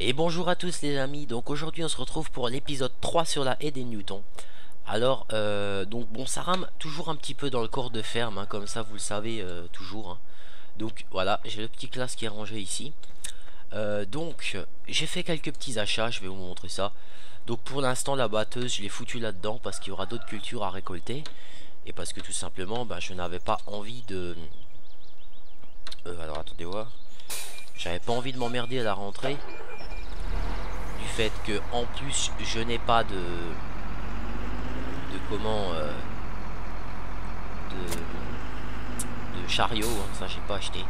Et bonjour à tous les amis, donc aujourd'hui on se retrouve pour l'épisode 3 sur la haie des Newtons. Alors, donc bon, ça rame toujours un petit peu dans le corps de ferme, hein, comme ça vous le savez toujours, hein. Donc voilà, j'ai le petit classe qui est rangé ici. Donc, j'ai fait quelques petits achats, je vais vous montrer ça. Donc pour l'instant la batteuse je l'ai foutue là-dedans parce qu'il y aura d'autres cultures à récolter. Et parce que tout simplement, bah, je n'avais pas envie de... alors attendez voir. J'avais pas envie de m'emmerder à la rentrée. Du fait que en plus je n'ai pas de comment de chariot, hein, ça j'ai pas acheté.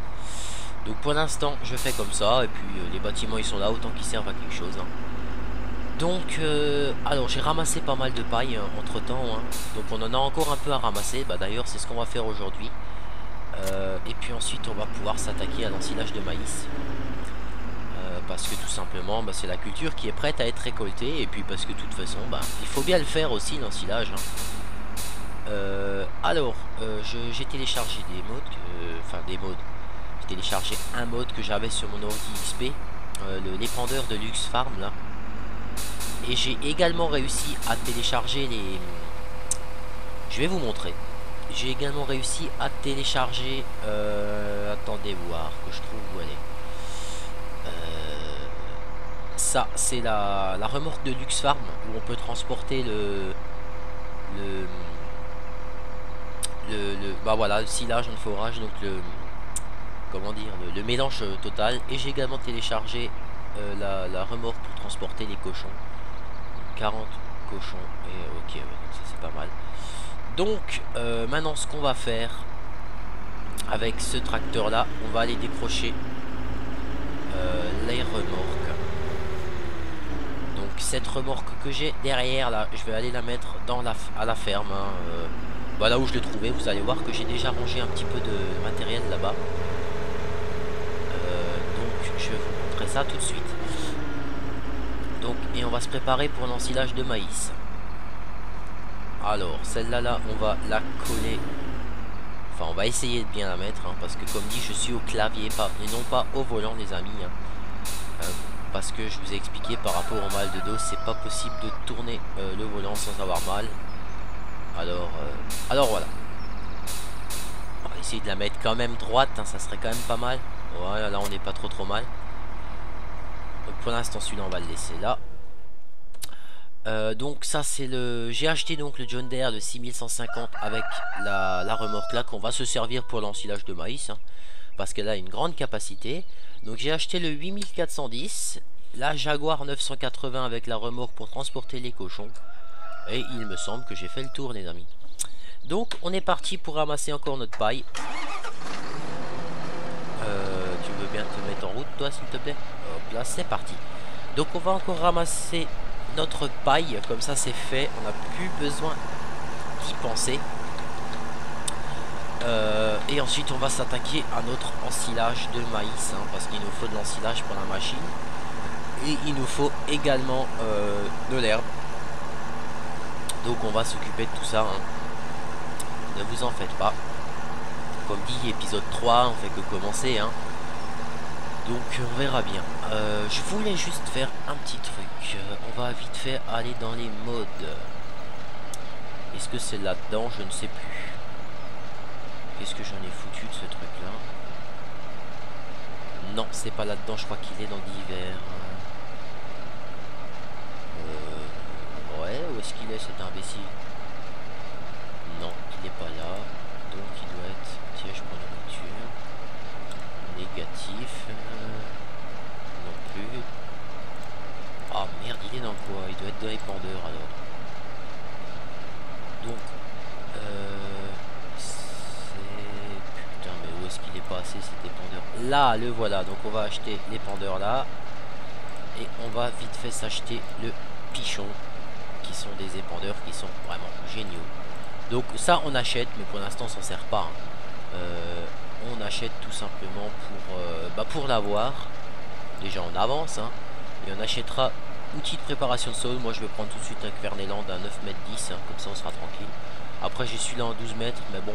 Donc pour l'instant je fais comme ça et puis les bâtiments ils sont là autant qu'ils servent à quelque chose, hein. Donc alors j'ai ramassé pas mal de paille entre temps, hein. Donc on en a encore un peu à ramasser, bah, d'ailleurs c'est ce qu'on va faire aujourd'hui. Et puis ensuite on va pouvoir s'attaquer à l'ensilage de maïs. Parce que tout simplement bah, c'est la culture qui est prête à être récoltée. Et puis parce que de toute façon bah, il faut bien le faire aussi l'ensilage, hein. Alors j'ai téléchargé des modes, enfin des modes. J'ai téléchargé un mode que j'avais sur mon ordi XP, l'épandeur de Luxe Farm là. Et j'ai également réussi à télécharger les... Je vais vous montrer. J'ai également réussi à télécharger... attendez voir que je trouve où elle est. Ça, c'est la remorque de Luxe Farm où on peut transporter bah voilà, le silage en forage, donc comment dire, le mélange total. Et j'ai également téléchargé la remorque pour transporter les cochons. 40 cochons, et ok, ouais, donc ça c'est pas mal. Donc maintenant ce qu'on va faire avec ce tracteur là, on va aller décrocher les remorques. Donc cette remorque que j'ai derrière là, je vais aller la mettre à la ferme, hein, bah, là où je l'ai trouvé. Vous allez voir que j'ai déjà rangé un petit peu de matériel là-bas. Donc je vais vous montrer ça tout de suite. Donc et on va se préparer pour l'ensilage de maïs. Alors celle-là là, on va la coller. Enfin on va essayer de bien la mettre, hein, parce que comme dit je suis au clavier et non pas au volant les amis, hein. Parce que je vous ai expliqué par rapport au mal de dos, c'est pas possible de tourner le volant sans avoir mal. Alors voilà. On va essayer de la mettre quand même droite, hein, ça serait quand même pas mal. Voilà, là on n'est pas trop mal. Donc pour l'instant celui-là on va le laisser là. Donc ça c'est le... J'ai acheté donc le John Deere de 6150 avec la remorque là qu'on va se servir pour l'ensilage de maïs, hein, parce qu'elle a une grande capacité. Donc j'ai acheté le 8410, la Jaguar 980 avec la remorque pour transporter les cochons. Et il me semble que j'ai fait le tour les amis. Donc on est parti pour ramasser encore notre paille. Tu veux bien te mettre en route toi s'il te plaît? Hop là c'est parti. Donc on va encore ramasser notre paille, comme ça c'est fait, on n'a plus besoin d'y penser. Et ensuite on va s'attaquer à notre ensilage de maïs, hein, parce qu'il nous faut de l'ensilage pour la machine. Et il nous faut également de l'herbe. Donc on va s'occuper de tout ça, hein. Ne vous en faites pas. Comme dit, épisode 3, on fait que commencer, hein. Donc on verra bien. Je voulais juste faire un petit truc. On va vite fait aller dans les modes. Est-ce que c'est là-dedans? Je ne sais plus. Qu'est-ce que j'en ai foutu de ce truc là? Non, c'est pas là-dedans, je crois qu'il est dans d'hiver. Ouais, où est-ce qu'il est cet imbécile? Non, il n'est pas là. Donc il doit être siège pour la nourriture. Négatif. Non plus. Ah merde, il est dans quoi? Il doit être dans les pendeurs alors. Donc putain, mais où est-ce qu'il est passé cet épandeur? Là, le voilà. Donc on va acheter l'épandeur là. Et on va vite fait s'acheter le pichon, qui sont des épandeurs qui sont vraiment géniaux. Donc ça on achète, mais pour l'instant on s'en sert pas, hein. On achète tout simplement pour l'avoir déjà en avance, hein. Et on achètera outil de préparation de sol. Moi je vais prendre tout de suite un Kverneland à 9 m 10, hein, comme ça on sera tranquille. Après j'ai celui-là en 12 mètres, mais bon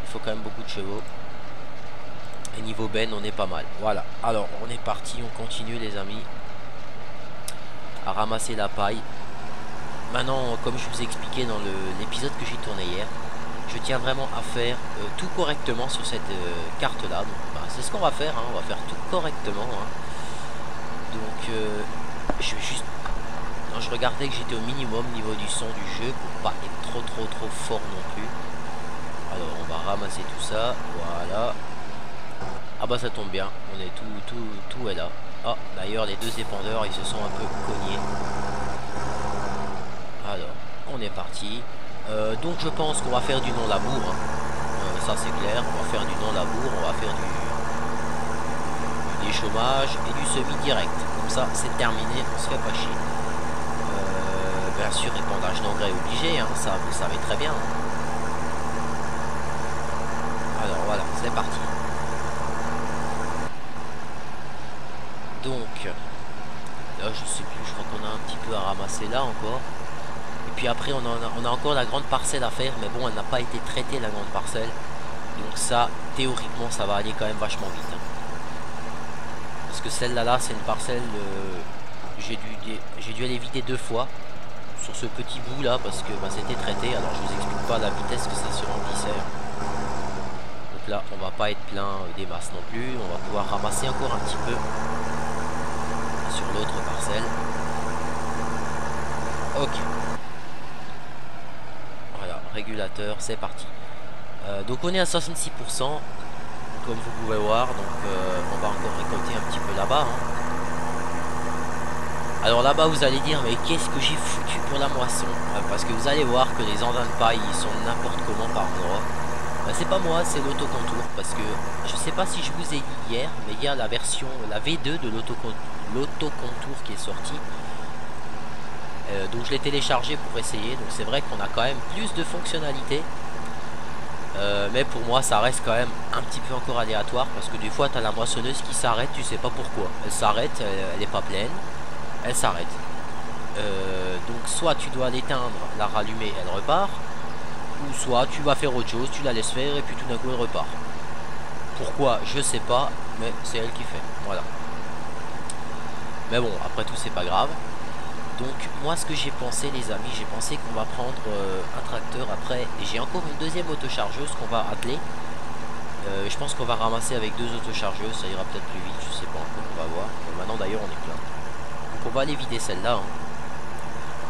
il faut quand même beaucoup de chevaux. Et niveau ben on est pas mal. Voilà, alors on est parti, on continue les amis. à ramasser la paille. Maintenant, comme je vous ai expliqué dans l'épisode que j'ai tourné hier, je tiens vraiment à faire tout correctement sur cette carte là. Donc bah, c'est ce qu'on va faire, hein. On va faire tout correctement, hein. Donc je vais juste... Non, je regardais que j'étais au minimum niveau du son du jeu pour pas être trop fort non plus. Alors on va ramasser tout ça, voilà. Ah bah ça tombe bien, on est tout est là. Ah d'ailleurs les deux épandeurs ils se sont un peu cognés. Alors on est parti. Donc je pense qu'on va faire du non-labour, hein. Ça c'est clair, on va faire du non-labour, on va faire du déchômage et du semi-direct. Comme ça c'est terminé, on se fait pas chier. Bien sûr épandage d'engrais obligé, hein, ça vous savez très bien. Alors voilà, c'est parti. Donc là je sais plus, je crois qu'on a un petit peu à ramasser là encore. Et puis après on a encore la grande parcelle à faire, mais bon elle n'a pas été traitée la grande parcelle. Donc ça théoriquement ça va aller quand même vachement vite, hein. Parce que celle-là c'est une parcelle, j'ai dû aller vider 2 fois sur ce petit bout là parce que bah, c'était traité. Alors je vous explique pas la vitesse que ça se remplissait. Donc là on va pas être plein des masses non plus, on va pouvoir ramasser encore un petit peu sur l'autre parcelle. Ok. Voilà, régulateur, c'est parti. Donc on est à 66%, comme vous pouvez voir. Donc on va encore récolter un petit peu là-bas, hein. Alors là-bas vous allez dire mais qu'est-ce que j'ai foutu pour la moisson, parce que vous allez voir que les engins de paille ils sont n'importe comment par endroit. C'est pas moi, c'est l'autocontour, parce que je sais pas si je vous ai dit hier, mais il y a la version, la V2 de l'autocontour qui est sortie. Donc je l'ai téléchargé pour essayer, donc c'est vrai qu'on a quand même plus de fonctionnalités. Mais pour moi ça reste quand même un petit peu encore aléatoire, parce que des fois tu as la moissonneuse qui s'arrête, tu sais pas pourquoi. Elle s'arrête, elle est pas pleine, elle s'arrête. Donc soit tu dois l'éteindre, la rallumer, elle repart. Ou soit tu vas faire autre chose, tu la laisses faire et puis tout d'un coup elle repart. Pourquoi je sais pas, mais c'est elle qui fait. Voilà. Mais bon, après tout c'est pas grave. Donc moi ce que j'ai pensé les amis, j'ai pensé qu'on va prendre un tracteur après. Et j'ai encore une deuxième autochargeuse qu'on va atteler. Je pense qu'on va ramasser avec 2 autochargeuses, ça ira peut-être plus vite, je sais pas encore, on va voir. Bon, maintenant d'ailleurs on est plein. Donc on va aller vider celle-là, hein.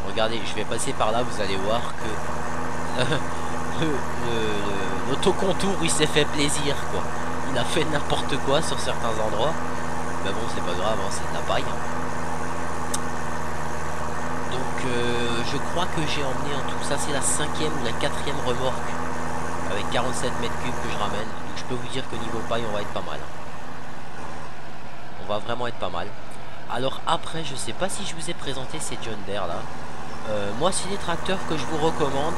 Regardez, je vais passer par là, vous allez voir que l'autocontour il s'est fait plaisir quoi. Il a fait n'importe quoi sur certains endroits. Mais bon c'est pas grave, hein, c'est de la paille, hein. Donc je crois que j'ai emmené en tout ça, c'est la 5e ou la 4e remorque avec 47 mètres cubes que je ramène. Donc je peux vous dire que niveau paille on va être pas mal, hein. On va vraiment être pas mal. Alors après je sais pas si je vous ai présenté ces John Deere là. Moi c'est des tracteurs que je vous recommande.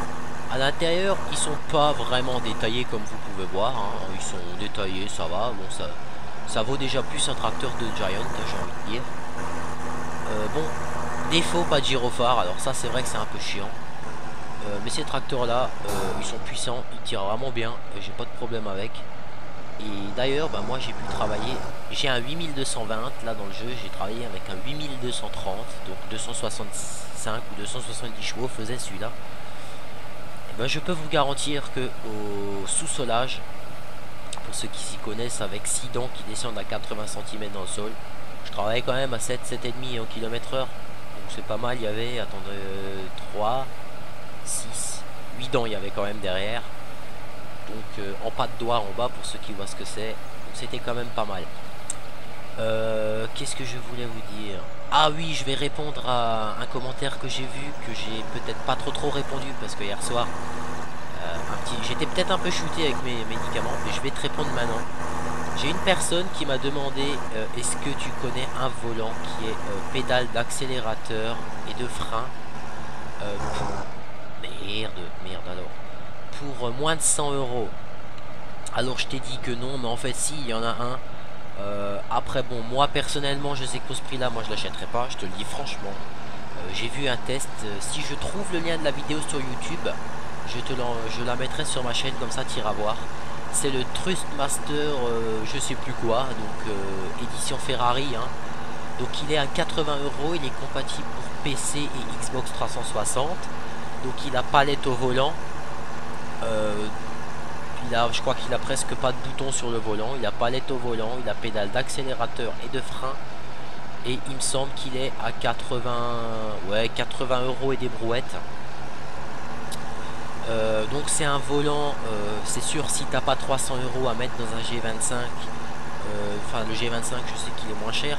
À l'intérieur ils sont pas vraiment détaillés comme vous pouvez voir, hein. Ils sont détaillés, ça va. Bon ça vaut déjà plus un tracteur de Giant, j'ai envie de dire. Bon, défaut pas de gyrophare, alors ça c'est vrai que c'est un peu chiant. Mais ces tracteurs là ils sont puissants, ils tirent vraiment bien, j'ai pas de problème avec. Et d'ailleurs bah, moi j'ai pu travailler, j'ai un 8220 là dans le jeu, j'ai travaillé avec un 8230, donc 265 ou 270 chevaux faisait celui-là. Et ben, je peux vous garantir que au sous-solage, pour ceux qui s'y connaissent, avec 6 dents qui descendent à 80 cm dans le sol, je travaillais quand même à 7,5 au km/h, donc c'est pas mal. Il y avait, attendez, 3, 6, 8 dents il y avait quand même derrière. Donc en pas de doigt en bas pour ceux qui voient ce que c'est. Donc c'était quand même pas mal. Qu'est-ce que je voulais vous dire? Ah oui, je vais répondre à un commentaire que j'ai vu, que j'ai peut-être pas trop répondu parce que hier soir j'étais peut-être un peu shooté avec mes médicaments, mais je vais te répondre maintenant. J'ai une personne qui m'a demandé est-ce que tu connais un volant qui est pédale d'accélérateur et de frein merde alors, pour moins de 100 €. Alors je t'ai dit que non, mais en fait si, il y en a un. Après bon, moi personnellement je sais que pour ce prix là moi je l'achèterai pas, je te le dis franchement. J'ai vu un test, si je trouve le lien de la vidéo sur YouTube, je la mettrai sur ma chaîne, comme ça tu iras voir. C'est le Trustmaster je sais plus quoi, donc édition Ferrari, hein. Donc il est à 80 euros, il est compatible pour PC et Xbox 360. Donc il a palette au volant. Je crois qu'il a presque pas de bouton sur le volant. Il a palette au volant, il a pédale d'accélérateur et de frein. Et il me semble qu'il est à 80 euros et des brouettes. Donc c'est un volant, c'est sûr, si t'as pas 300 euros à mettre dans un G25, enfin le G25 je sais qu'il est moins cher,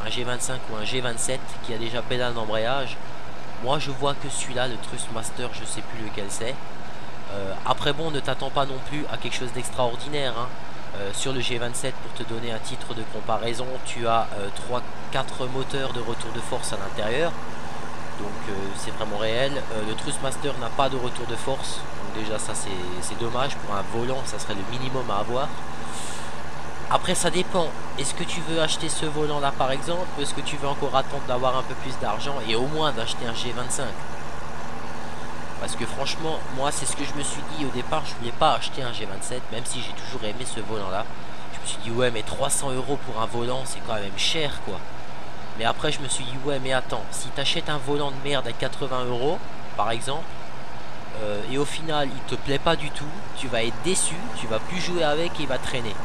un G25 ou un G27 qui a déjà pédale d'embrayage. Moi je vois que celui-là, le Trustmaster, je sais plus lequel c'est. Après bon, ne t'attends pas non plus à quelque chose d'extraordinaire, hein. Sur le G27, pour te donner un titre de comparaison, tu as 3-4 moteurs de retour de force à l'intérieur. Donc c'est vraiment réel. Le Trustmaster n'a pas de retour de force. Donc déjà ça c'est dommage. Pour un volant ça serait le minimum à avoir. Après ça dépend. Est-ce que tu veux acheter ce volant là par exemple, ou est-ce que tu veux encore attendre d'avoir un peu plus d'argent et au moins d'acheter un G25? Parce que franchement moi c'est ce que je me suis dit au départ. Je voulais pas acheter un G27, même si j'ai toujours aimé ce volant là. Je me suis dit ouais, mais 300 euros pour un volant c'est quand même cher quoi. Mais après je me suis dit ouais, mais attends, si t'achètes un volant de merde à 80 euros par exemple, et au final il te plaît pas du tout, tu vas être déçu, tu vas plus jouer avec et il va traîner.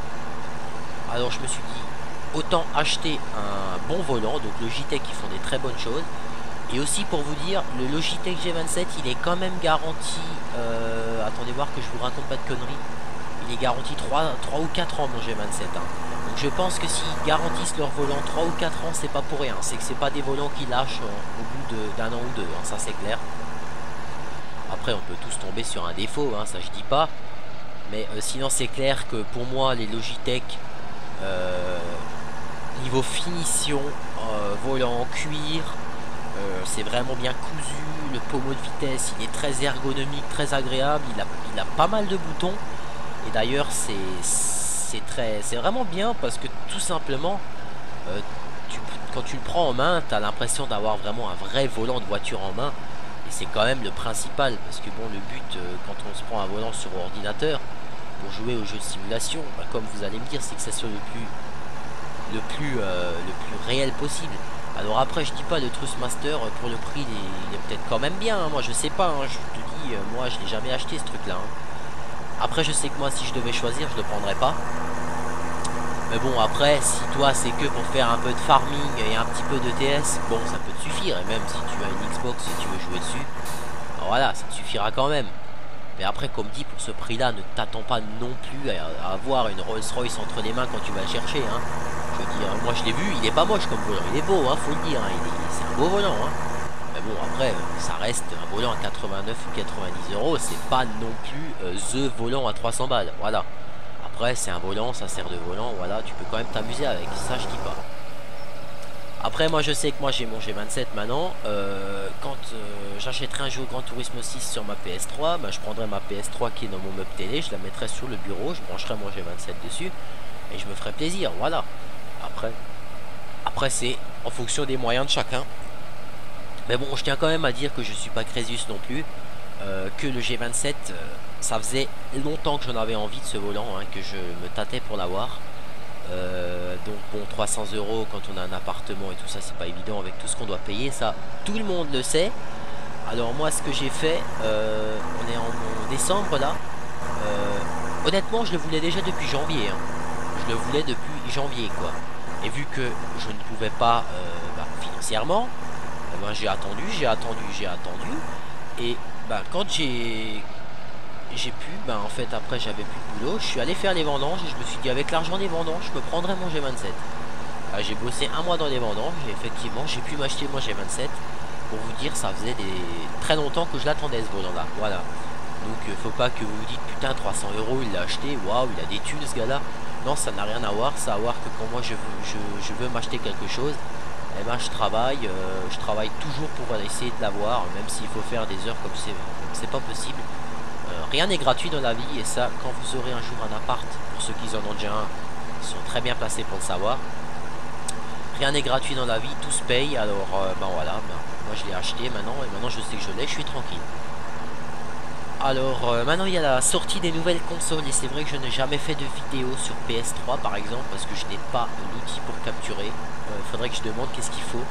Alors je me suis dit autant acheter un bon volant. Donc Logitech, ils font des très bonnes choses. Et aussi pour vous dire, le Logitech G27 il est quand même garanti, attendez voir que je vous raconte pas de conneries, il est garanti 3 ou 4 ans mon G27 hein. Donc je pense que s'ils garantissent leur volant 3 ou 4 ans, c'est pas pour rien. C'est que c'est pas des volants qui lâchent au bout d'un an ou deux, hein, ça c'est clair. Après on peut tous tomber sur un défaut, hein, ça je dis pas. Mais sinon c'est clair que pour moi les Logitech, niveau finition, volant en cuir, c'est vraiment bien cousu. Le pommeau de vitesse il est très ergonomique, très agréable. Il a pas mal de boutons. Et d'ailleurs c'est vraiment bien parce que tout simplement quand tu le prends en main, tu as l'impression d'avoir vraiment un vrai volant de voiture en main. Et c'est quand même le principal, parce que bon, le but quand on se prend un volant sur ordinateur pour jouer aux jeux de simulation, bah, comme vous allez me dire, c'est que ça soit le plus réel possible. Alors après je dis pas, le Trustmaster pour le prix il est peut-être quand même bien, hein. Moi je sais pas, hein. Je te dis, moi je l'ai jamais acheté ce truc là, hein. Après je sais que moi si je devais choisir je le prendrais pas. Mais bon après si toi c'est que pour faire un peu de farming et un petit peu de TS, bon ça peut te suffire. Et même si tu as une Xbox et tu veux jouer dessus, alors voilà, ça te suffira quand même. Mais après comme dit, pour ce prix là, ne t'attends pas non plus à avoir une Rolls Royce entre les mains quand tu vas le chercher, hein. Je veux dire, moi je l'ai vu, il est pas moche comme volant, il est beau, hein, faut le dire, hein. C'est un beau volant, hein. Mais bon après ça reste un volant à 89 ou 90 euros, c'est pas non plus the volant à 300 balles, voilà. Après c'est un volant, ça sert de volant, voilà, tu peux quand même t'amuser avec, ça je dis pas. Après moi je sais que moi j'ai mon G27 maintenant, quand j'achèterai un jeu au Gran Turismo 6 sur ma PS3, bah, je prendrai ma PS3 qui est dans mon meuble télé, je la mettrai sur le bureau, je brancherai mon G27 dessus et je me ferai plaisir, voilà. Après c'est en fonction des moyens de chacun. Mais bon, je tiens quand même à dire que je suis pas Crésus non plus, que le G27, ça faisait longtemps que j'en avais envie de ce volant, hein, que je me tâtais pour l'avoir. Donc bon, 300 euros quand on a un appartement et tout ça, c'est pas évident avec tout ce qu'on doit payer, ça tout le monde le sait. Alors moi ce que j'ai fait, on est en décembre là, honnêtement je le voulais déjà depuis janvier, hein. Je le voulais depuis janvier quoi. Et vu que je ne pouvais pas financièrement, ben, j'ai attendu. Et ben, quand j'ai pu, ben, en fait après j'avais plus de boulot, je suis allé faire les vendanges et je me suis dit avec l'argent des vendanges je me prendrais mon G27. J'ai bossé un mois dans les vendanges et effectivement j'ai pu m'acheter mon G27. Pour vous dire, ça faisait très longtemps que je l'attendais ce volant là, voilà. Donc faut pas que vous vous dites putain 300 euros il l'a acheté, waouh il a des thunes ce gars là. Non, ça n'a rien à voir, ça a à voir que quand moi je veux m'acheter quelque chose, eh ben je travaille toujours pour essayer de l'avoir, même s'il faut faire des heures comme c'est pas possible. Rien n'est gratuit dans la vie, et ça, quand vous aurez un jour un appart, pour ceux qui en ont déjà un, ils sont très bien placés pour le savoir. Rien n'est gratuit dans la vie, tout se paye, alors ben voilà, ben, moi je l'ai acheté maintenant, et maintenant je sais que je l'ai, je suis tranquille. Alors maintenant il y a la sortie des nouvelles consoles et c'est vrai que je n'ai jamais fait de vidéo sur PS3 par exemple parce que je n'ai pas l'outil pour capturer. Il faudrait que je demande qu'est-ce qu'il faut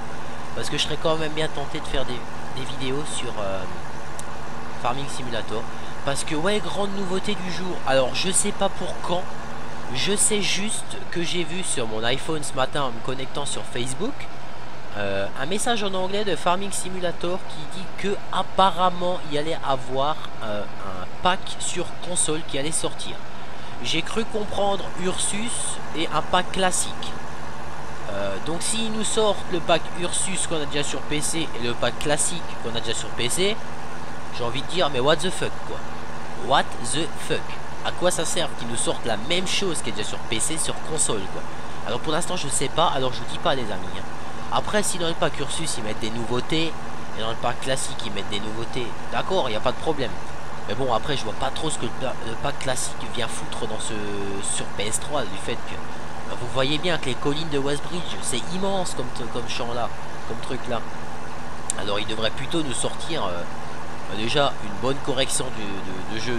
parce que je serais quand même bien tenté de faire des vidéos sur Farming Simulator parce que ouais, grande nouveauté du jour. Alors je sais pas pour quand, je sais juste que j'ai vu sur mon iPhone ce matin en me connectant sur Facebook un message en anglais de Farming Simulator qui dit que apparemment il y allait avoir un pack sur console qui allait sortir. J'ai cru comprendre Ursus et un pack classique. Donc s'ils nous sortent le pack Ursus qu'on a déjà sur PC et le pack classique qu'on a déjà sur PC, j'ai envie de dire mais what the fuck quoi. What the fuck. À quoi ça sert qu'ils nous sortent la même chose qui est déjà sur PC sur console quoi. Alors pour l'instant je sais pas, alors je vous dis pas les amis hein. Après, si dans le pack Ursus ils mettent des nouveautés et dans le pack classique ils mettent des nouveautés, d'accord, il n'y a pas de problème. Mais bon, après, je vois pas trop ce que le pack classique vient foutre dans sur PS3 du fait que vous voyez bien que les collines de Westbridge c'est immense comme champ là, comme truc là. Alors, il devrait plutôt nous sortir déjà une bonne correction de jeu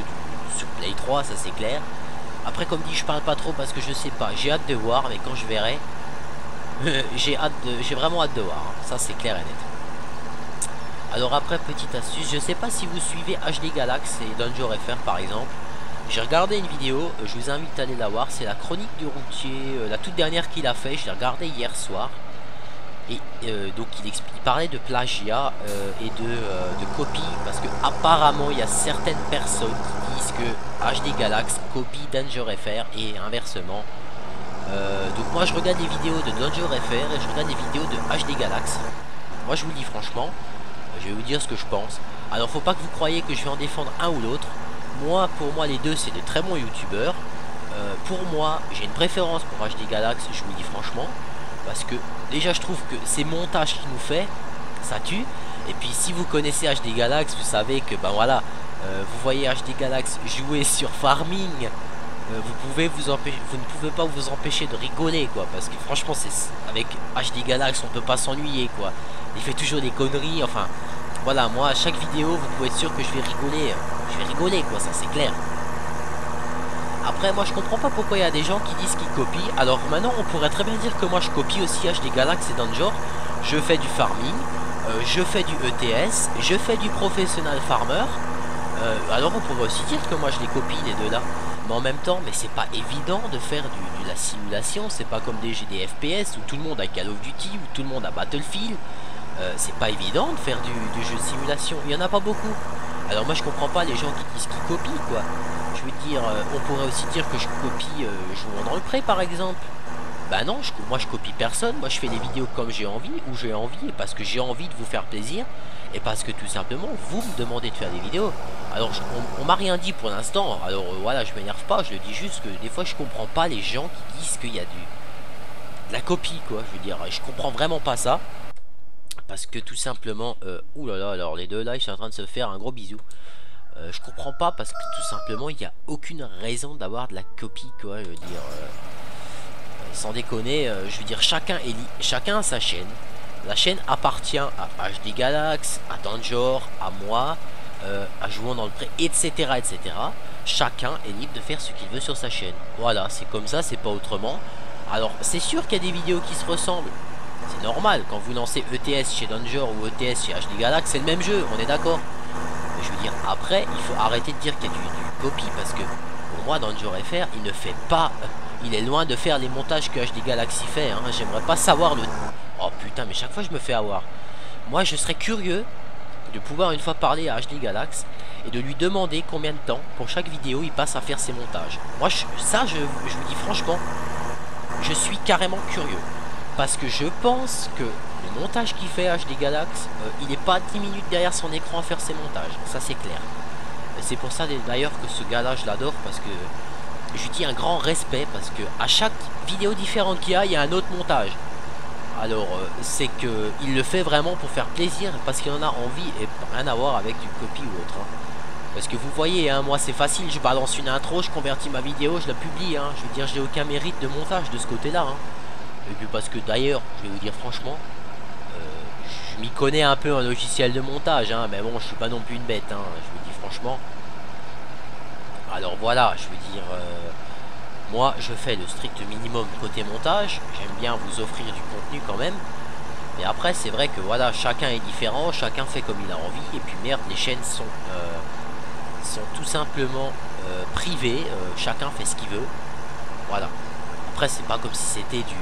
sur Play 3, ça c'est clair. Après, comme dit, je parle pas trop parce que je sais pas, j'ai hâte de voir, mais quand je verrai. J'ai vraiment hâte de voir hein. Ça c'est clair et net. Alors après, petite astuce, je sais pas si vous suivez HD Galax et Danger FR par exemple. J'ai regardé une vidéo, je vous invite à aller la voir. C'est la chronique du routier, la toute dernière qu'il a fait. Je l'ai regardé hier soir. Et donc il parlait de plagiat et de copie. Parce que apparemment il y a certaines personnes qui disent que HD Galax copie Danger FR et inversement. Donc moi je regarde des vidéos de Danger FR et je regarde des vidéos de HD Galax. Moi je vous le dis franchement, je vais vous dire ce que je pense. Alors faut pas que vous croyez que je vais en défendre un ou l'autre. Moi, pour moi les deux c'est de très bons youtubeurs. Pour moi j'ai une préférence pour HD Galax, je vous le dis franchement. Parce que déjà je trouve que ces montages qu'il nous fait, ça tue. Et puis si vous connaissez HD Galax, vous savez que ben voilà, vous voyez HD Galax jouer sur Farming. Vous ne pouvez pas vous empêcher de rigoler quoi, parce que franchement c'est avec HD Galax on peut pas s'ennuyer quoi. Il fait toujours des conneries, enfin voilà, moi à chaque vidéo vous pouvez être sûr que je vais rigoler quoi, ça c'est clair. Après moi je comprends pas pourquoi il y a des gens qui disent qu'ils copient. Alors maintenant on pourrait très bien dire que moi je copie aussi HD Galax et Danger. Je fais du farming, je fais du ETS, je fais du professional farmer. Alors on pourrait aussi dire que moi je les copie les deux là. Mais en même temps, mais c'est pas évident de faire de la simulation. C'est pas comme des GD FPS où tout le monde a Call of Duty, où tout le monde a Battlefield. C'est pas évident de faire du jeu de simulation. Il y en a pas beaucoup. Alors moi je comprends pas les gens qui disent qu'ils copient quoi. Je veux dire, on pourrait aussi dire que je copie jouant dans le pré par exemple. Bah non, moi je copie personne. Moi je fais des vidéos comme j'ai envie, où j'ai envie, et parce que j'ai envie de vous faire plaisir. Et parce que tout simplement vous me demandez de faire des vidéos. Alors on m'a rien dit pour l'instant. Alors voilà, je m'énerve pas, je le dis juste que des fois je comprends pas les gens qui disent qu'il y a de la copie quoi. Je veux dire, je comprends vraiment pas ça. Parce que tout simplement oulala, alors les deux là ils sont en train de se faire un gros bisou. Je comprends pas parce que tout simplement il n'y a aucune raison d'avoir de la copie quoi. Je veux dire sans déconner, je veux dire chacun a sa chaîne. La chaîne appartient à HD Galax, à Danger, à moi, à Jouons dans le Pré, etc., etc. Chacun est libre de faire ce qu'il veut sur sa chaîne. Voilà, c'est comme ça, c'est pas autrement. Alors, c'est sûr qu'il y a des vidéos qui se ressemblent. C'est normal, quand vous lancez ETS chez Danger ou ETS chez HD Galax, c'est le même jeu, on est d'accord. Mais je veux dire, après, il faut arrêter de dire qu'il y a du copie, parce que pour moi, Danger FR, il ne fait pas... Il est loin de faire les montages que HD Galaxy fait, hein. J'aimerais pas savoir le... Oh putain, mais chaque fois je me fais avoir. Moi je serais curieux de pouvoir une fois parler à HD Galax et de lui demander combien de temps pour chaque vidéo il passe à faire ses montages. Moi je vous dis franchement, je suis carrément curieux. Parce que je pense que le montage qu'il fait HD Galax, il n'est pas 10 minutes derrière son écran à faire ses montages. Ça c'est clair. C'est pour ça d'ailleurs que ce gars là je l'adore, parce que je lui dis un grand respect, parce que à chaque vidéo différente qu'il y a, il y a un autre montage. Alors c'est que il le fait vraiment pour faire plaisir, parce qu'il en a envie et rien à voir avec du copie ou autre hein. Parce que vous voyez hein, moi c'est facile, je balance une intro, je convertis ma vidéo, je la publie hein. Je veux dire, j'ai aucun mérite de montage de ce côté là hein. Et puis parce que d'ailleurs je vais vous dire franchement, je m'y connais un peu en logiciel de montage hein, mais bon je suis pas non plus une bête hein. Je vous dis franchement, Alors voilà, je veux dire, moi je fais le strict minimum côté montage. J'aime bien vous offrir du contenu quand même. Et après c'est vrai que voilà, chacun est différent, chacun fait comme il a envie. Et puis merde, les chaînes sont tout simplement privées, chacun fait ce qu'il veut. Voilà. Après c'est pas comme si c'était du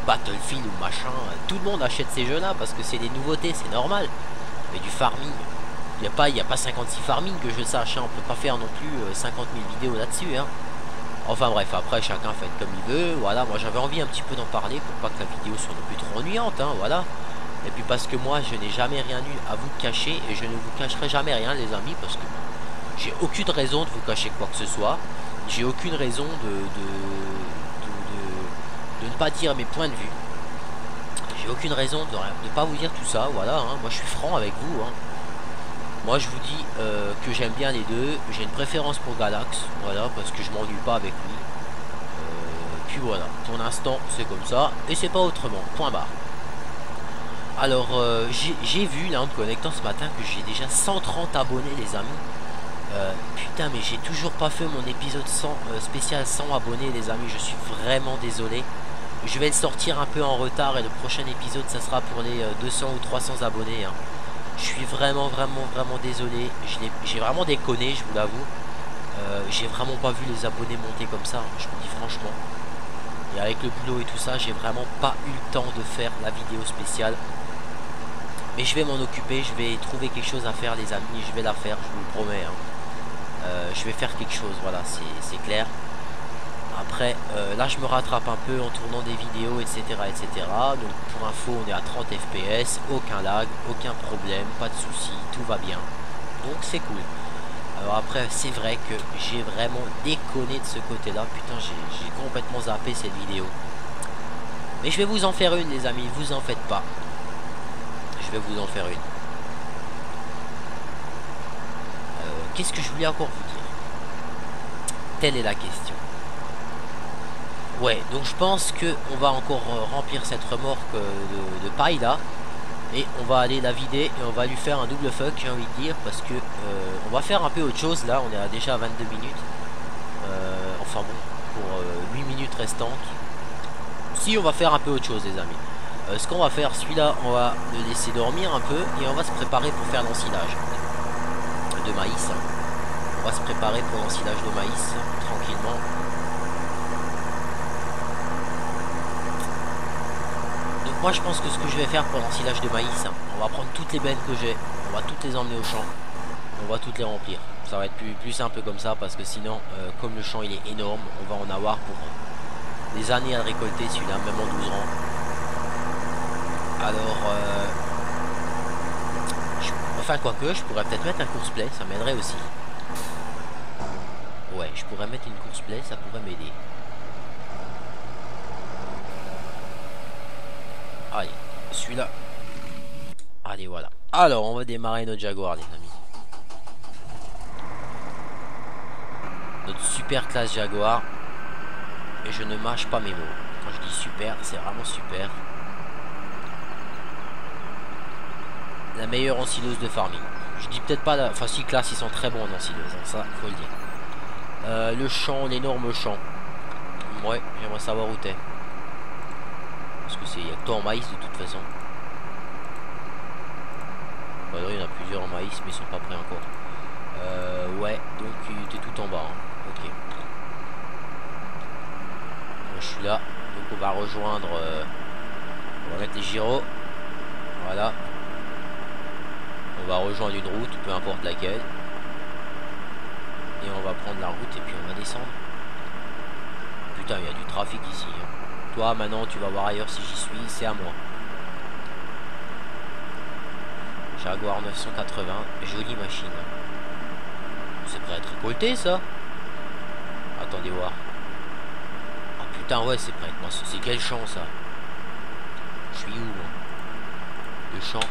Battlefield ou machin. Tout le monde achète ces jeux là parce que c'est des nouveautés, c'est normal. Mais du farming, il n'y a pas 56 farming que je sache, hein. On peut pas faire non plus 50 000 vidéos là-dessus, hein. Enfin bref, après chacun fait comme il veut. Voilà, moi j'avais envie un petit peu d'en parler pour pas que la vidéo soit non plus trop ennuyante, hein, voilà. Et puis parce que moi je n'ai jamais rien eu à vous cacher et je ne vous cacherai jamais rien les amis, parce que j'ai aucune raison de vous cacher quoi que ce soit. J'ai aucune raison de ne pas dire mes points de vue. J'ai aucune raison de ne pas vous dire tout ça, voilà, hein. Moi je suis franc avec vous, hein. Moi je vous dis que j'aime bien les deux. J'ai une préférence pour Galax, voilà, parce que je m'ennuie pas avec lui. Puis voilà, pour l'instant c'est comme ça et c'est pas autrement, point barre. Alors j'ai vu là en me connectant ce matin que j'ai déjà 130 abonnés les amis. Putain, mais j'ai toujours pas fait mon épisode 100, spécial 100 abonnés les amis, je suis vraiment désolé. Je vais le sortir un peu en retard et le prochain épisode ça sera pour les 200 ou 300 abonnés, hein. Je suis vraiment désolé. J'ai vraiment déconné, je vous l'avoue. J'ai vraiment pas vu les abonnés monter comme ça, hein, je vous dis franchement. Et avec le boulot et tout ça, j'ai vraiment pas eu le temps de faire la vidéo spéciale. Mais je vais m'en occuper, je vais trouver quelque chose à faire les amis, je vais la faire, je vous le promets, hein. Je vais faire quelque chose, voilà, c'est clair. Après, là je me rattrape un peu en tournant des vidéos, etc. Donc pour info, on est à 30 fps, aucun lag, aucun problème, pas de soucis, tout va bien. Donc c'est cool. Alors après, c'est vrai que j'ai vraiment déconné de ce côté-là. Putain, j'ai complètement zappé cette vidéo. Mais je vais vous en faire une, les amis, vous en faites pas. Je vais vous en faire une. Qu'est-ce que je voulais encore vous dire? Telle est la question. Ouais, donc je pense que on va encore remplir cette remorque de paille là. Et on va aller la vider et on va lui faire un double fuck, j'ai envie de dire. Parce que on va faire un peu autre chose là, on est déjà à 22 minutes. Enfin bon, pour 8 minutes restantes. Si, on va faire un peu autre chose les amis. Ce qu'on va faire, celui-là, on va le laisser dormir un peu. Et on va se préparer pour faire l'ensilage de maïs. On va se préparer pour l'ensilage de maïs tranquillement. Moi je pense que ce que je vais faire pour l'ensilage de maïs, on va prendre toutes les bennes que j'ai, on va toutes les emmener au champ, on va toutes les remplir. Ça va être plus simple comme ça parce que sinon, comme le champ il est énorme, on va en avoir pour des années à récolter celui-là, même en 12 rangs. Alors, enfin quoique, je pourrais peut-être mettre un course-play, ça m'aiderait aussi. Ouais, je pourrais mettre une course-play, ça pourrait m'aider. Allez, celui-là. Allez, voilà. Alors, on va démarrer notre Jaguar, les amis. Notre super classe Jaguar. Et je ne mâche pas mes mots. Quand je dis super, c'est vraiment super. La meilleure ensileuse de farming. Je dis peut-être pas la... Enfin, si, classe, ils sont très bons en ensileuse. Hein, ça, faut le dire. Le champ, l'énorme champ. Ouais, j'aimerais savoir où t'es. Parce que il y a que toi en maïs de toute façon. Bah non, il y en a plusieurs en maïs mais ils sont pas prêts encore. Ouais, donc il était tout en bas, hein. Ok. Moi je suis là. Donc on va rejoindre on va mettre les gyros. Voilà. On va rejoindre une route, peu importe laquelle. Et on va prendre la route et puis on va descendre. Putain, il y a du trafic ici, hein. Toi maintenant tu vas voir ailleurs si j'y suis, c'est à moi. Jaguar 980, jolie machine. C'est prêt à être récolté ça. Attendez voir. Ah putain ouais c'est prêt. C'est quel champ ça? Je suis où moi? Le champ.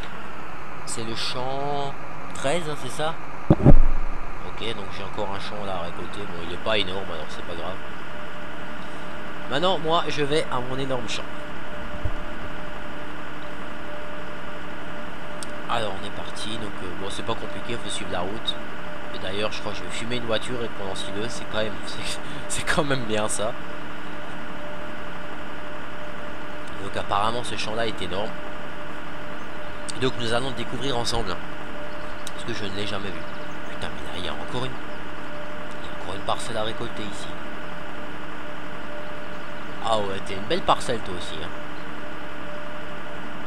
C'est le champ 13 hein, c'est ça? Ok, donc j'ai encore un champ là à récolter. Bon il est pas énorme alors c'est pas grave. Maintenant, moi, je vais à mon énorme champ. Alors, on est parti. Donc, bon, c'est pas compliqué. Il faut suivre la route. Et d'ailleurs, je crois que je vais fumer une voiture et prendre l'ensileuse. C'est quand même bien ça. Donc apparemment, ce champ-là est énorme. Donc nous allons le découvrir ensemble. Hein, parce que je ne l'ai jamais vu. Putain, mais là, il y a encore une parcelle à récolter ici. Ah ouais, t'es une belle parcelle toi aussi. Hein.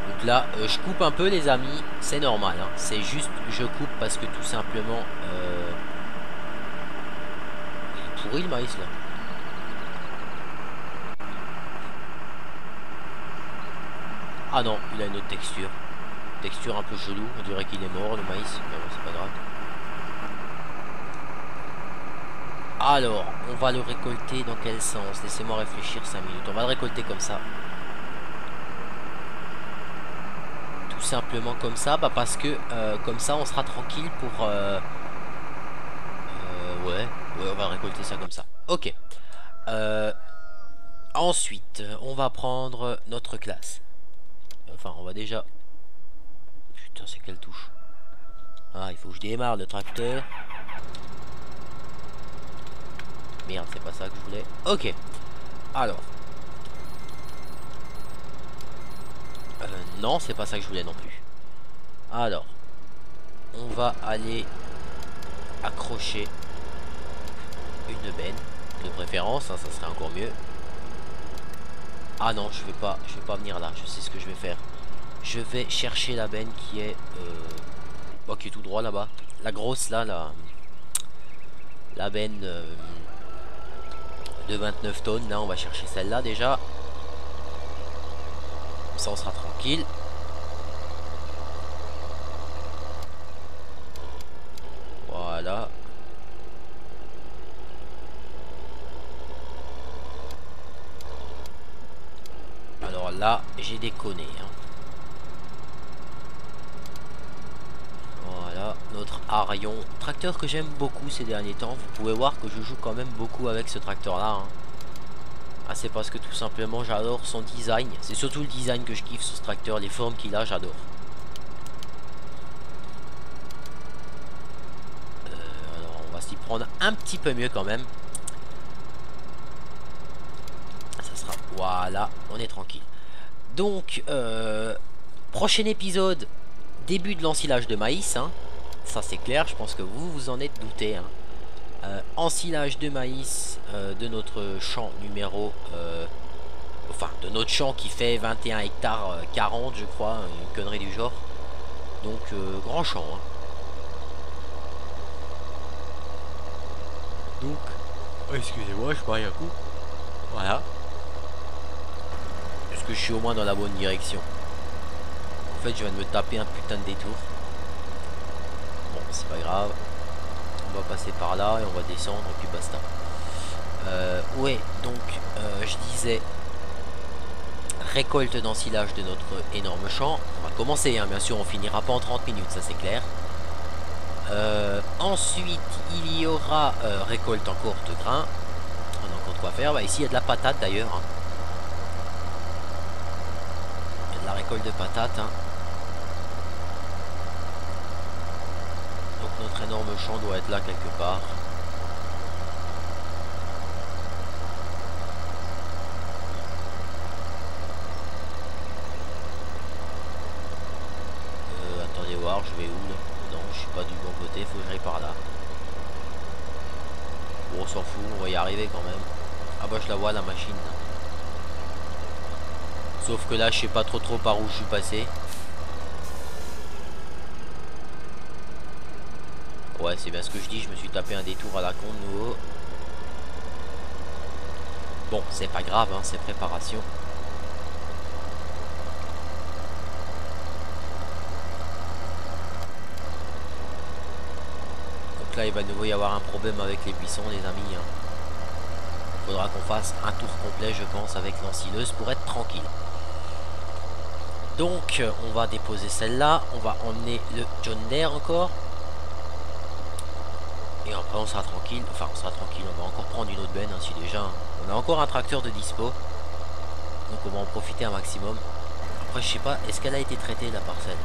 Donc là, je coupe un peu les amis. C'est normal. Hein. C'est juste, je coupe parce que tout simplement... il est pourri le maïs là. Ah non, il a une autre texture. Texture un peu chelou. On dirait qu'il est mort le maïs. Mais bon, c'est pas grave. Alors, on va le récolter dans quel sens? Laissez-moi réfléchir 5 minutes. On va le récolter comme ça. Tout simplement comme ça. Bah parce que comme ça, on sera tranquille pour... ouais, on va récolter ça comme ça. Ok. Ensuite, on va prendre notre classe. Enfin, on va déjà... Putain, c'est quelle touche? Ah, il faut que je démarre le tracteur. Merde, c'est pas ça que je voulais. Ok. Alors. Non, c'est pas ça que je voulais non plus. Alors. On va aller accrocher une benne. De préférence, hein, ça serait encore mieux. Ah non, je vais pas venir là. Je sais ce que je vais faire. Je vais chercher la benne qui est... oh, qui est tout droit là-bas. La grosse là, la benne... de 29 tonnes, là on va chercher celle-là déjà. Comme ça on sera tranquille. Voilà. Alors là j'ai déconné hein. Voilà notre Arion, tracteur que j'aime beaucoup ces derniers temps. Vous pouvez voir que je joue quand même beaucoup avec ce tracteur là hein. Ah, c'est parce que tout simplement j'adore son design. C'est surtout le design que je kiffe sur ce tracteur. Les formes qu'il a, j'adore. Alors on va s'y prendre un petit peu mieux quand même. Ça sera... Voilà, on est tranquille. Donc prochain épisode, début de l'ensilage de maïs hein. Ça c'est clair, je pense que vous vous en êtes douté hein. Ensilage de maïs de notre champ numéro enfin de notre champ qui fait 21 hectares 40 je crois, une connerie du genre. Donc grand champ hein. Donc excusez-moi, je parie un coup. Voilà. Est-ce que je suis au moins dans la bonne direction? En fait je viens de me taper un putain de détour. Bon c'est pas grave. On va passer par là et on va descendre et puis basta. Ouais, donc je disais récolte d'ensilage de notre énorme champ. On va commencer, hein, bien sûr, on finira pas en 30 minutes, ça c'est clair. Ensuite, il y aura récolte encore de grains. On a encore de quoi faire. Bah, ici, il y a de la patate d'ailleurs. Hein. Il y a de la récolte de patates. Hein. Donc notre énorme champ doit être là quelque part. Attendez voir, je vais où là? Non, je suis pas du bon côté, faut que j'aille par là. Bon, on s'en fout, on va y arriver quand même. Ah bah je la vois la machine. Sauf que là je sais pas trop par où je suis passé. Ouais, c'est bien ce que je dis, je me suis tapé un détour à la con de nouveau. Bon, c'est pas grave, hein, c'est préparation. Donc là, il va de nouveau y avoir un problème avec les buissons, les amis. Hein. Faudra qu'on fasse un tour complet, je pense, avec l'ensileuse pour être tranquille. Donc, on va déposer celle-là. On va emmener le John Deere encore. Et après on sera tranquille, enfin on sera tranquille, on va encore prendre une autre benne, hein, si déjà on a encore un tracteur de dispo. Donc on va en profiter un maximum. Après je sais pas, est-ce qu'elle a été traitée la parcelle?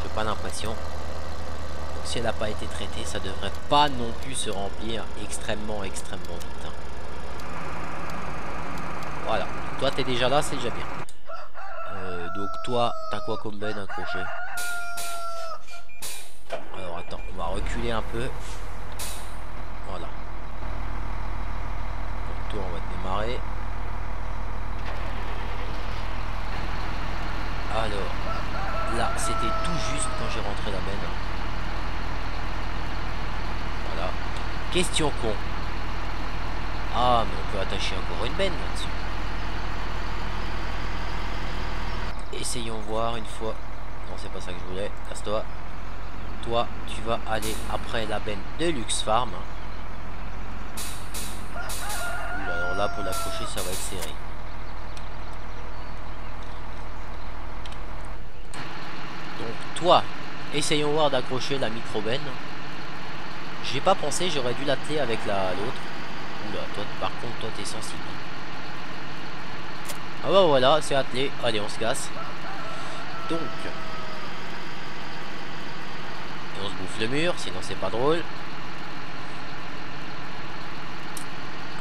J'ai pas l'impression. Donc si elle n'a pas été traitée, ça devrait pas non plus se remplir extrêmement vite. Hein. Voilà. Toi, t'es déjà là, c'est déjà bien. Donc toi, t'as quoi comme benne accroché? Alors attends, on va reculer un peu. Voilà. Donc toi, on va démarrer. Alors, là, c'était tout juste quand j'ai rentré la benne. Voilà. Question con. Ah, mais on peut attacher encore une benne là-dessus. Essayons voir une fois. Non, c'est pas ça que je voulais. Casse-toi. Toi, tu vas aller après la benne de Luxe Farm. Oula, alors là, pour l'accrocher, ça va être serré. Donc, toi, essayons voir d'accrocher la micro-benne. J'ai pas pensé, j'aurais dû l'atteler avec l'autre. Oula, toi, par contre, toi, t'es sensible. Ah bah voilà, c'est attelé. Allez, on se casse. Donc, et on se bouffe le mur, sinon c'est pas drôle.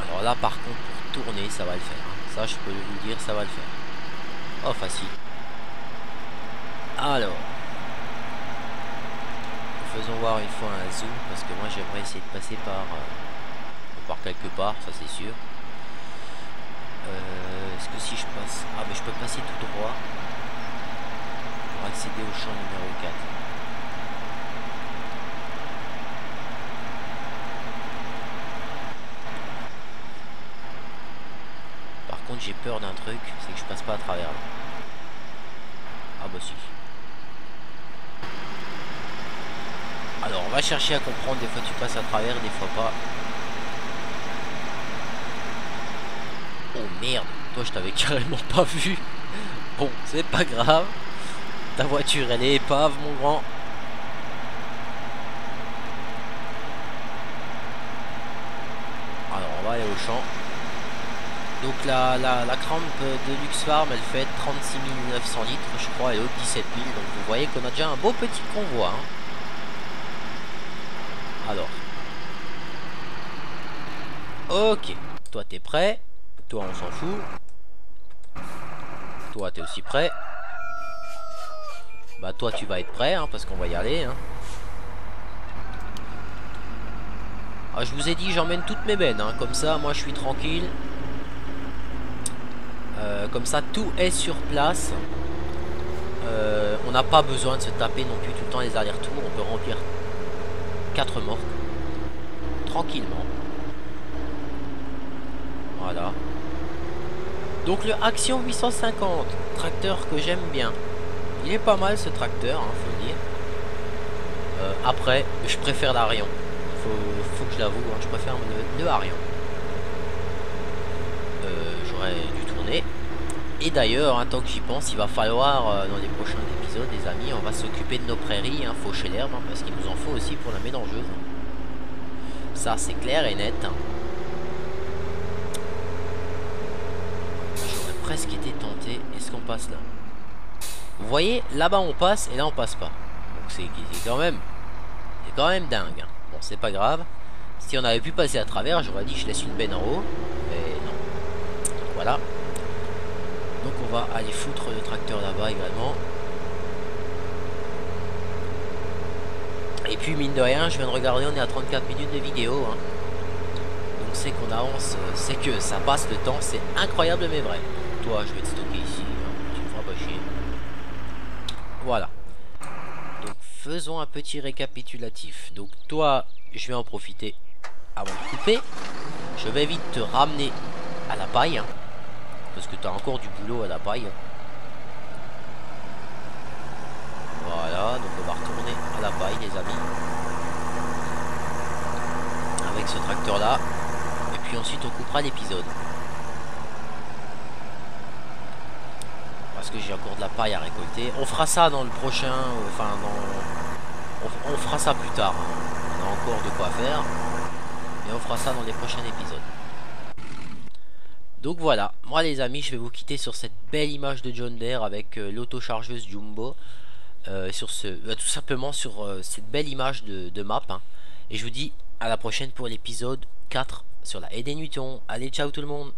Alors là, par contre, pour tourner, ça va le faire. Ça, je peux vous dire, ça va le faire. Oh, facile. Alors, faisons voir une fois un zoom, parce que moi, j'aimerais essayer de passer par quelque part, ça c'est sûr. Est-ce que si je passe... Ah, mais je peux passer tout droit pour accéder au champ numéro 4. Par contre, j'ai peur d'un truc, c'est que je passe pas à travers là. Ah bah si. Alors, on va chercher à comprendre, des fois tu passes à travers, des fois pas. Oh merde, toi je t'avais carrément pas vu. Bon, c'est pas grave. Ta voiture elle est épave mon grand. Alors on va aller au champ. Donc la crampe de Luxe Farm elle fait 36 900 litres je crois et l'autre 17 000. Donc vous voyez qu'on a déjà un beau petit convoi. Hein. Alors. Ok, toi t'es prêt. Toi on s'en fout. Toi t'es aussi prêt. Bah toi tu vas être prêt hein, parce qu'on va y aller hein. Ah, je vous ai dit j'emmène toutes mes bennes hein. Comme ça moi je suis tranquille. Comme ça tout est sur place. On n'a pas besoin de se taper non plus tout le temps les allers-retours. On peut remplir 4 morts tranquillement. Voilà. Donc le Action 850, tracteur que j'aime bien. Il est pas mal ce tracteur, hein, faut le dire. Après, je préfère l'Arion. Faut que je l'avoue, hein, je préfère le Arion. J'aurais dû tourner. Et d'ailleurs, hein, tant que j'y pense, il va falloir dans les prochains épisodes, les amis, on va s'occuper de nos prairies, hein, faucher l'herbe, hein, parce qu'il nous en faut aussi pour la mélangeuse. Hein. Ça, c'est clair et net. Hein. J'aurais presque été tenté. Est-ce qu'on passe là? Vous voyez, là-bas on passe et là on passe pas. Donc c'est quand même dingue. Hein. Bon, c'est pas grave. Si on avait pu passer à travers, j'aurais dit je laisse une benne en haut. Mais non. Donc, voilà. Donc on va aller foutre le tracteur là-bas également. Et puis mine de rien, je viens de regarder, on est à 34 minutes de vidéo. Hein. Donc c'est qu'on avance, c'est que ça passe le temps, c'est incroyable mais vrai. Toi, je vais te stocker ici, hein. Tu me feras pas chier. Voilà. Donc faisons un petit récapitulatif. Donc toi, je vais en profiter avant de couper. Je vais vite te ramener à la paille. Hein, parce que tu as encore du boulot à la paille. Voilà, donc on va retourner à la paille les amis. Avec ce tracteur là. Et puis ensuite on coupera l'épisode. Parce que j'ai encore de la paille à récolter. On fera ça dans le prochain. Enfin on fera ça plus tard. Hein. On a encore de quoi faire. Et on fera ça dans les prochains épisodes. Donc voilà, moi les amis, je vais vous quitter sur cette belle image de John Deere avec l'autochargeuse Jumbo. sur ce, tout simplement sur cette belle image de map, hein. Et je vous dis à la prochaine pour l'épisode 4 sur la haie des Newtons. Allez, ciao tout le monde.